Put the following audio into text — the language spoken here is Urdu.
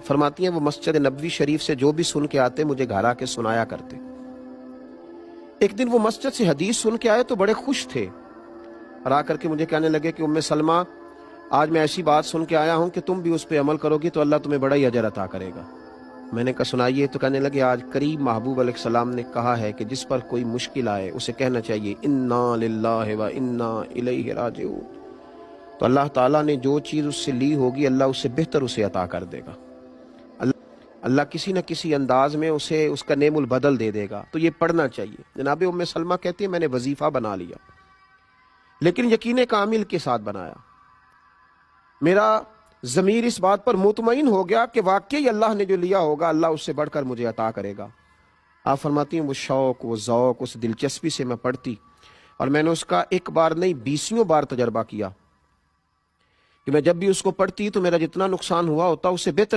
فرماتی ہیں وہ مسجد نبوی شریف سے جو بھی سن کے آتے مجھے گھر آ کے سنایا کرتے۔ ایک دن وہ مسجد سے حدیث سن کے آئے تو بڑے خوش تھے اور آ کر کے مجھے کہنے لگے کہ ام سلمہ آج میں ایسی بات سن کے آیا ہوں کہ تم بھی اس پہ عمل کرو گی تو اللہ تمہیں بڑا ہی اجر عطا کرے گا۔ میں نے کہا سنائیے، تو کہنے لگے آج قریب محبوب علیہ السلام نے کہا ہے کہ جس پر کوئی مشکل آئے اسے کہنا چاہیے انا للہ و انا الیہ راجعون، تو اللہ تعالیٰ نے جو چیز اس سے لی ہوگی اللہ اس سے بہتر اسے عطا کر دے گا، اللہ کسی نہ کسی انداز میں اسے اس کا نعم البدل دے دے گا، تو یہ پڑھنا چاہیے۔ جناب ام سلمہ کہتی ہیں میں نے وظیفہ بنا لیا، لیکن یقین کامل کے ساتھ بنایا۔ میرا ضمیر اس بات پر مطمئن ہو گیا کہ واقعی اللہ نے جو لیا ہوگا اللہ اس سے بڑھ کر مجھے عطا کرے گا۔ آپ فرماتی ہیں وہ شوق، وہ ذوق، اس دلچسپی سے میں پڑھتی، اور میں نے اس کا ایک بار نہیں 20 بار تجربہ کیا کہ میں جب بھی اس کو پڑھتی تو میرا جتنا نقصان ہوا ہوتا اس سے بہتر